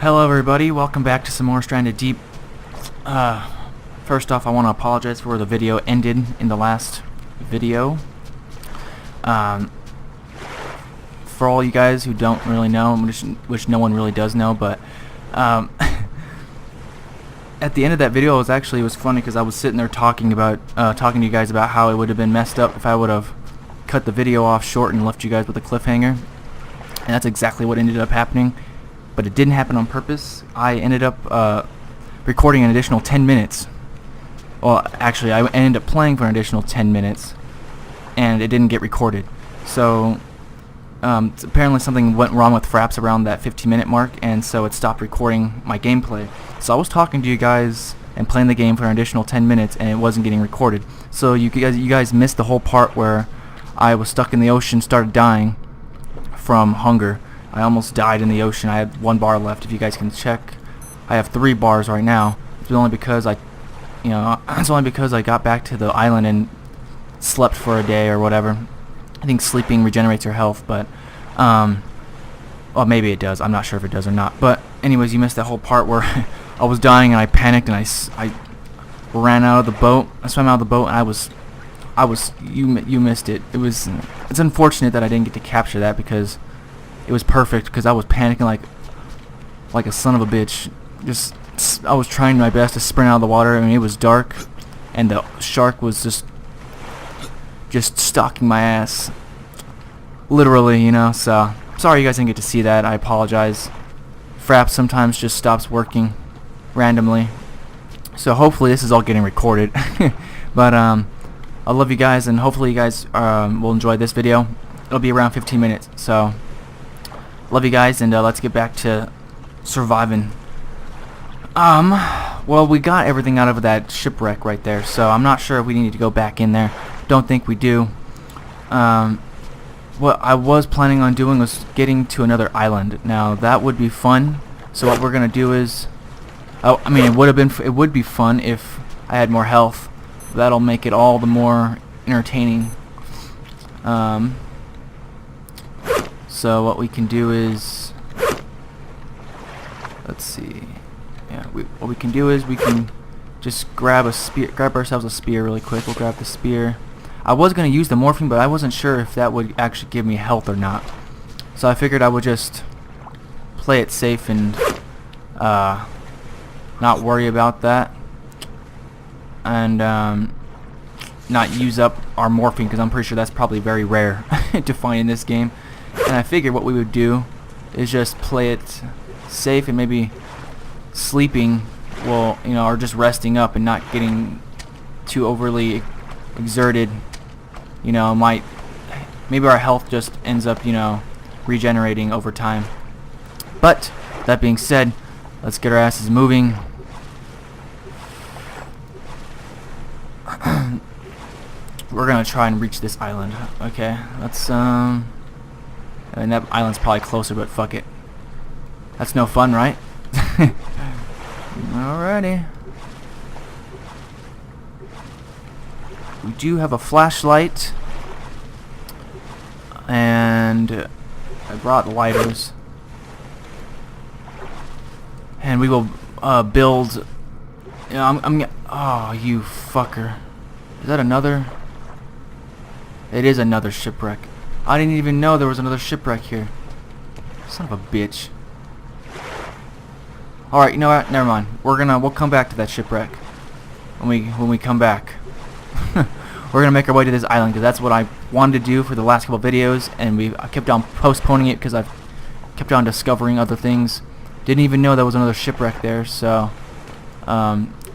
Hello everybody, welcome back to some more Stranded Deep. First off, I want to apologize for where the video ended in the last video. For all you guys who don't really know, which no one really does know, but at the end of that video, it was funny because I was sitting there talking to you guys about how it would have been messed up if I would have cut the video off short and left you guys with a cliffhanger, and that's exactly what ended up happening. But it didn't happen on purpose. I ended up recording an additional 10 minutes. Well, actually, I ended up playing for an additional 10 minutes, and it didn't get recorded. So, apparently something went wrong with Fraps around that 15-minute mark, and so it stopped recording my gameplay. So I was talking to you guys and playing the game for an additional 10 minutes, and it wasn't getting recorded. So you guys missed the whole part where I was stuck in the ocean, started dying from hunger. I almost died in the ocean. I had 1 bar left. If you guys can check, I have 3 bars right now. It's only because I got back to the island and slept for a day or whatever. I think sleeping regenerates your health, but well, maybe it does. I'm not sure if it does or not. But anyways, you missed that whole part where I was dying and I panicked and I ran out of the boat. I swam out of the boat and you missed it. It's unfortunate that I didn't get to capture that because it was perfect, because I was panicking like a son of a bitch. I was trying my best to sprint out of the water. I mean, it was dark, and the shark was just stalking my ass, literally, you know. So sorry you guys didn't get to see that. I apologize. Fraps sometimes just stops working randomly, so hopefully this is all getting recorded. But I love you guys, and hopefully you guys will enjoy this video. It'll be around 15 minutes, so love you guys, and let's get back to surviving. Well, we got everything out of that shipwreck right there, so I'm not sure if we need to go back in there. Don't think we do. What I was planning on doing was getting to another island. Now that would be fun. So what we're gonna do is, I mean, it would be fun if I had more health. That'll make it all the more entertaining. So what we can do is, let's see. Yeah, what we can do is we can just grab ourselves a spear really quick. We'll grab the spear. I was gonna use the morphine, but I wasn't sure if that would actually give me health or not. So I figured I would just play it safe and not worry about that, and not use up our morphine, because I'm pretty sure that's probably very rare to find in this game. And I figured what we would do is just play it safe, and maybe sleeping will, you know, or just resting up and not getting too overly exerted, you know, maybe our health just ends up, you know, regenerating over time. But that being said, let's get our asses moving. We're gonna try and reach this island. Okay, let's and that island's probably closer, but fuck it. That's no fun, right? Alrighty. We do have a flashlight, and I brought lighters, and we will build. You know, oh, you fucker! Is that another? It is another shipwreck. I didn't even know there was another shipwreck here. Son of a bitch. Alright, you know what? Never mind. We'll come back to that shipwreck when we come back. We're gonna make our way to this island, because that's what I wanted to do for the last couple of videos, and I kept on postponing it because I've kept on discovering other things. Didn't even know there was another shipwreck there, so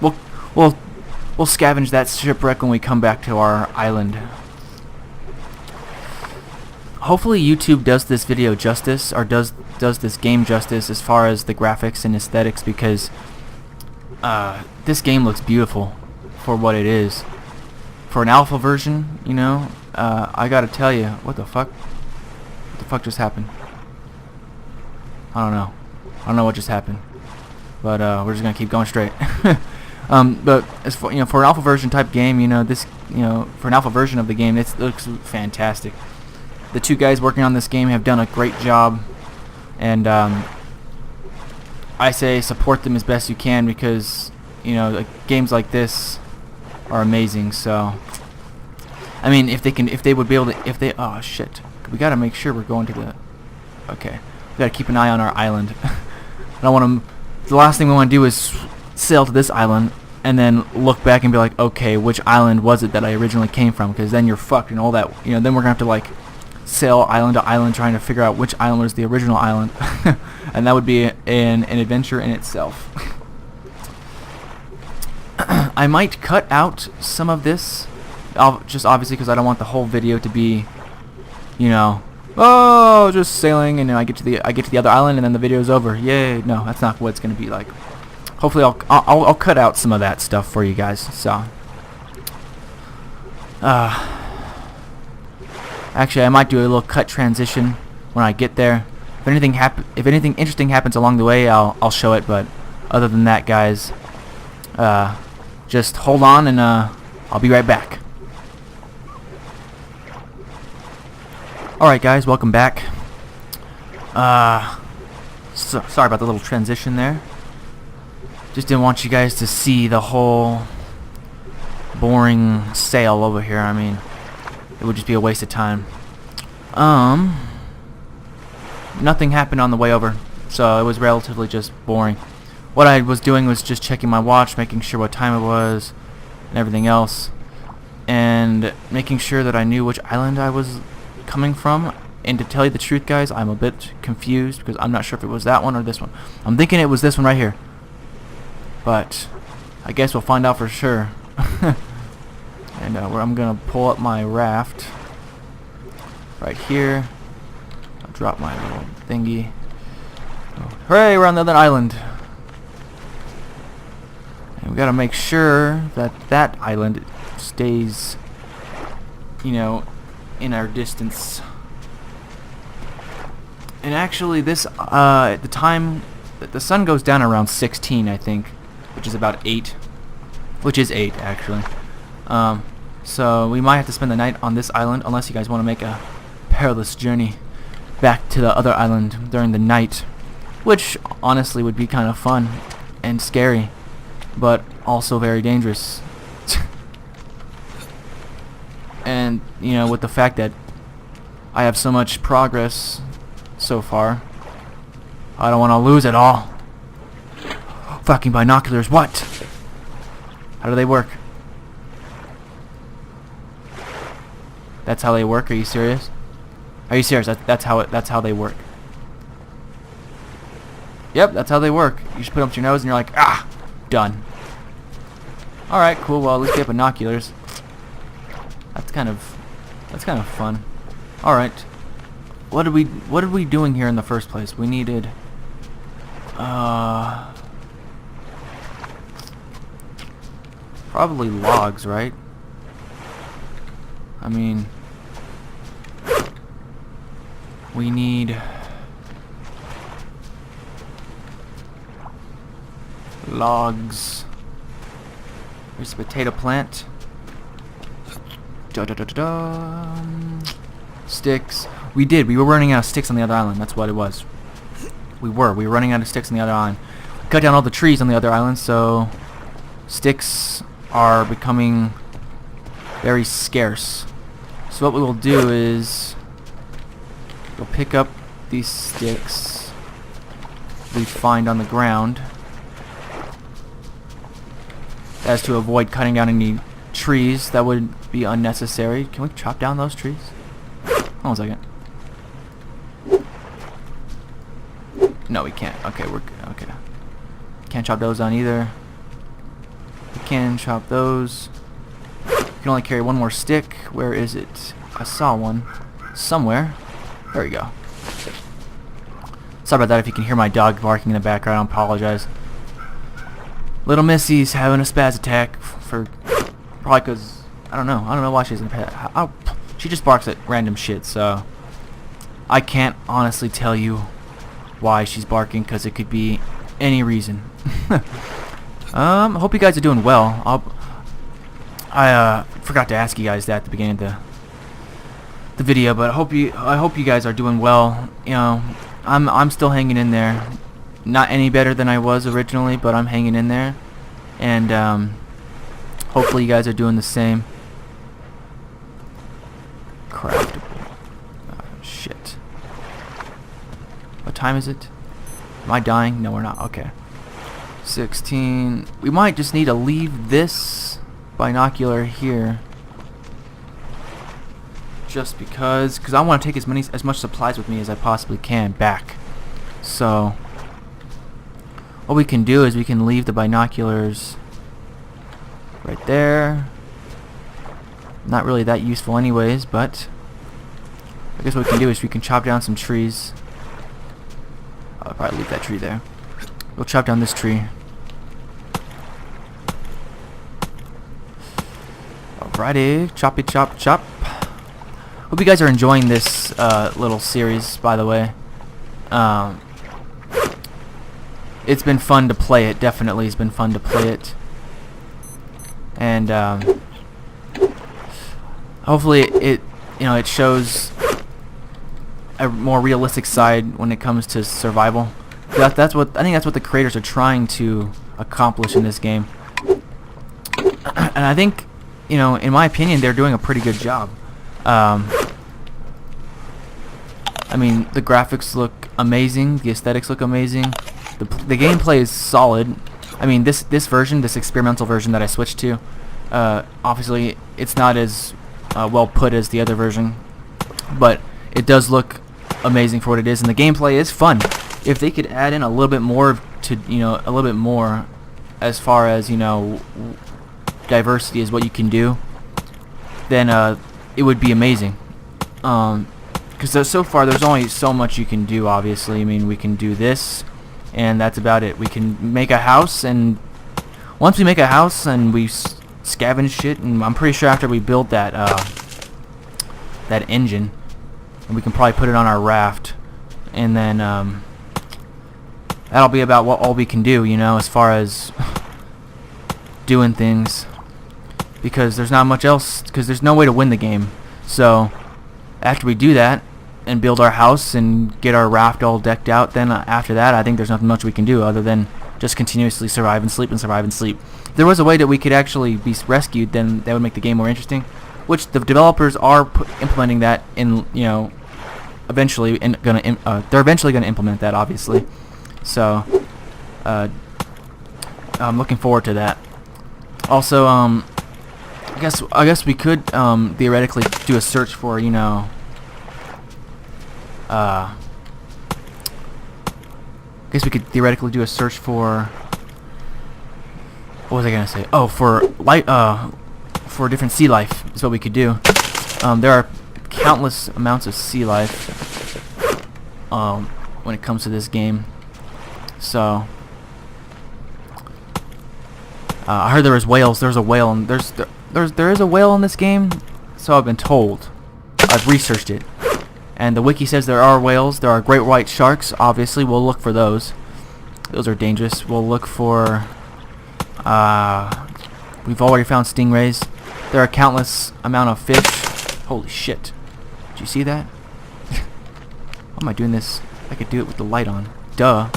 we'll scavenge that shipwreck when we come back to our island. Hopefully YouTube does this video justice, or does this game justice as far as the graphics and aesthetics, because this game looks beautiful for what it is. For an alpha version, you know, I gotta tell you, what the fuck? What the fuck just happened? I don't know. I don't know what just happened. But we're just gonna keep going straight. But as for, you know, for an alpha version type game, you know, for an alpha version of the game, it looks fantastic. The 2 guys working on this game have done a great job, and I I say support them as best you can, because you know, like, games like this are amazing. So I mean, if they would be able to, oh shit, we gotta make sure we're going to the, okay, we gotta keep an eye on our island. I don't want to, the last thing we want to do is sail to this island and then look back and be like, okay, which island was it that I originally came from? Because then you're fucked and all that, you know, then we're gonna have to like sail island to island trying to figure out which island was the original island. And that would be an adventure in itself. I might cut out some of this, just obviously because I don't want the whole video to be, you know, oh, just sailing and I get to the other island and then the video's over. Yay! No, that's not what it's gonna be like. Hopefully, I'll cut out some of that stuff for you guys. So, actually, I might do a little cut transition when I get there. If anything interesting happens along the way, I'll show it. But other than that, guys, just hold on and I'll be right back. Alright guys, welcome back. Sorry about the little transition there. Just didn't want you guys to see the whole boring sail over here. I mean, it would just be a waste of time. Nothing happened on the way over, so it was relatively just boring. What I was doing was just checking my watch, making sure what time it was, and everything else, and making sure that I knew which island I was coming from. And to tell you the truth, guys, I'm a bit confused because I'm not sure if it was that one or this one. I'm thinking it was this one right here, but I guess we'll find out for sure. And I'm gonna pull up my raft right here. I'll drop my little thingy. Hooray, we're on the other island. And we gotta make sure that that island stays, you know, in our distance. And actually, this at the time the sun goes down around 16, I think, which is about 8, which is 8 actually. So we might have to spend the night on this island, unless you guys want to make a perilous journey back to the other island during the night, which honestly would be kind of fun and scary, but also very dangerous. And you know, with the fact that I have so much progress so far, I don't want to lose it all. Fucking binoculars, what? How do they work? That's how they work? Are you serious? Are you serious? That's how they work. Yep, that's how they work. You just put them up to your nose and you're like, ah, done. Alright, cool, well at least we have binoculars. That's kind of fun. Alright. What are we doing here in the first place? We needed probably logs, right? I mean, we need logs. Here's a potato plant. Sticks. We were running out of sticks on the other island. That's what it was. We were running out of sticks on the other island. We cut down all the trees on the other island, so sticks are becoming very scarce. So what we will do is we'll pick up these sticks we find on the ground, as to avoid cutting down any trees that would be unnecessary. Can we chop down those trees? Hold on a second. No, we can't. Okay, we're okay. Can't chop those down either. We can chop those. We can only carry one more stick. Where is it? I saw one somewhere. There we go. Sorry about that if you can hear my dog barking in the background. I apologize. Little Missy's having a spaz attack for probably because I don't know why she's in a she just barks at random shit, so I can't honestly tell you why she's barking, because it could be any reason. Hope you guys are doing well. I forgot to ask you guys that at the beginning of the video, but I hope you guys are doing well. You know, I'm still hanging in there. not any better than I was originally, but I'm hanging in there, and hopefully you guys are doing the same. Craftable. Shit. What time is it? Am I dying? No, we're not. Okay. 16. We might just need to leave this binocular here, just because I want to take as much supplies with me as I possibly can back. So what we can do is we can leave the binoculars right there. Not really that useful anyways, but I guess what we can do is we can chop down some trees. I'll probably leave that tree there. We'll chop down this tree. Alrighty, choppy chop chop. Hope you guys are enjoying this little series, by the way. It's been fun to play it. Definitely has been fun to play it. And hopefully it shows a more realistic side when it comes to survival. I think that's what the creators are trying to accomplish in this game. And I think, in my opinion, they're doing a pretty good job. I mean, the graphics look amazing, the aesthetics look amazing, the gameplay is solid. I mean, this version, this experimental version that I switched to, obviously it's not as well put as the other version, but it does look amazing for what it is, and the gameplay is fun. If they could add in a little bit more to, a little bit more as far as, diversity is what you can do, then it would be amazing. Because so far there's only so much you can do, obviously. I mean, we can do this, and that's about it. We can make a house, and once we make a house and we scavenge shit, and I'm pretty sure after we build that that engine, and we can probably put it on our raft, and then that'll be about all we can do, as far as doing things, because there's not much else, because there's no way to win the game. So after we do that and build our house and get our raft all decked out, then after that I think there's nothing much we can do other than just continuously survive and sleep and survive and sleep. If there was a way that we could actually be rescued, then that would make the game more interesting, which the developers are implementing that in, eventually, and they're eventually gonna implement that, obviously. So I'm looking forward to that. Also, I guess we could theoretically do a search for, I guess we could theoretically do a search for, what was I gonna say? Oh, for for different sea life is what we could do. There are countless amounts of sea life when it comes to this game. So I heard there was whales. There's a whale, and there is a whale in this game. So I've been told. I've researched it, and the wiki says there are whales. There are great white sharks. Obviously, we'll look for those. Those are dangerous. We'll look for. We've already found stingrays. There are countless amount of fish. Holy shit! Did you see that? Why am I doing this? I could do it with the light on. Duh.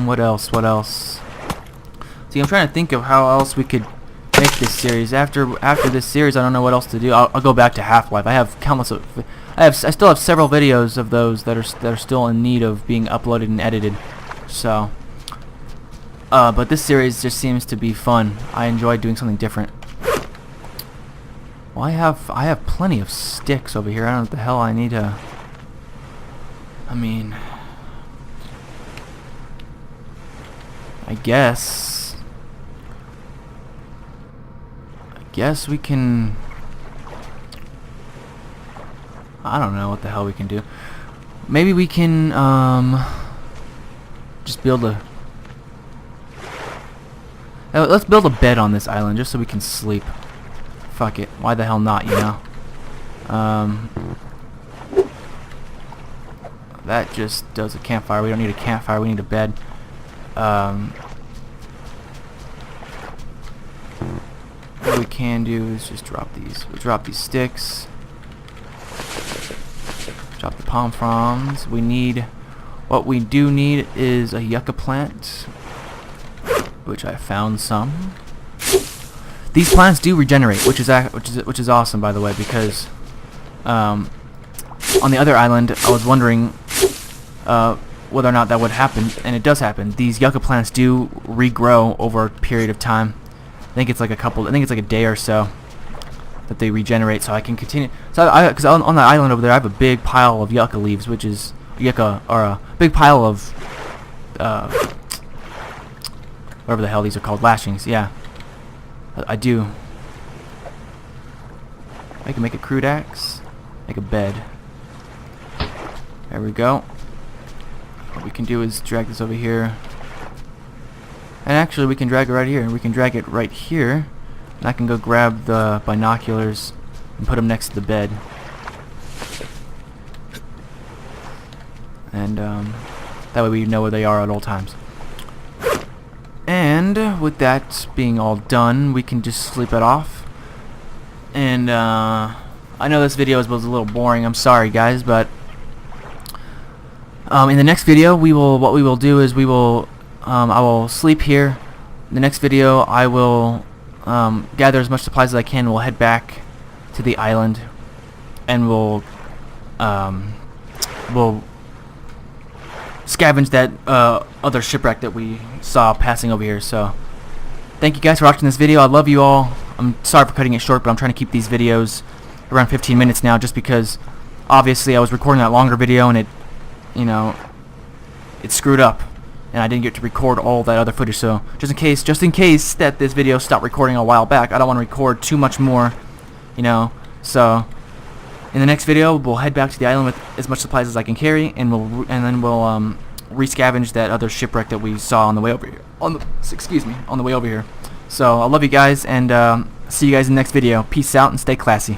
What else? What else? See, I'm trying to think of how else we could make this series. After this series, I don't know what else to do. I'll go back to Half-Life. I have countless. I still have several videos of those that are still in need of being uploaded and edited. So, but this series just seems to be fun. I enjoy doing something different. Well, I have plenty of sticks over here. I don't know what the hell I need to. I mean, I guess we can. I don't know what the hell we can do. Maybe we can just build a. Let's build a bed on this island just so we can sleep. Fuck it. Why the hell not? That just does a campfire. We don't need a campfire. We need a bed. What we can do is just drop these. We'll drop these sticks. Drop the palm fronds. We need What we do need is a yucca plant, which I found some. These plants do regenerate, which is awesome, by the way, because on the other island I was wondering whether or not that would happen, and it does happen. These yucca plants do regrow over a period of time. I think it's like a day or so that they regenerate, so I can continue. So because on the island over there I have a big pile of yucca leaves, which is a big pile of whatever the hell these are called, lashings. Yeah, I do. I can make a crude axe, make a bed. There we go. What we can do is drag this over here, and actually we can drag it right here. We can drag it right here, and I can go grab the binoculars and put them next to the bed. And that way we know where they are at all times. And with that being all done, we can just sleep it off. And I know this video was a little boring. I'm sorry, guys, but in the next video, what we will do is I will sleep here. In the next video, I will gather as much supplies as I can. We'll head back to the island, and we'll scavenge that other shipwreck that we saw passing over here. So thank you guys for watching this video. I love you all. I'm sorry for cutting it short, but I'm trying to keep these videos around 15 minutes now, just because obviously I was recording that longer video and it screwed up and I didn't get to record all that other footage. So just in case that this video stopped recording a while back, I don't want to record too much more, so in the next video, we'll head back to the island with as much supplies as I can carry, and then we'll re-scavenge that other shipwreck that we saw on the way over here. On the way over here. So I love you guys, and see you guys in the next video. Peace out and stay classy.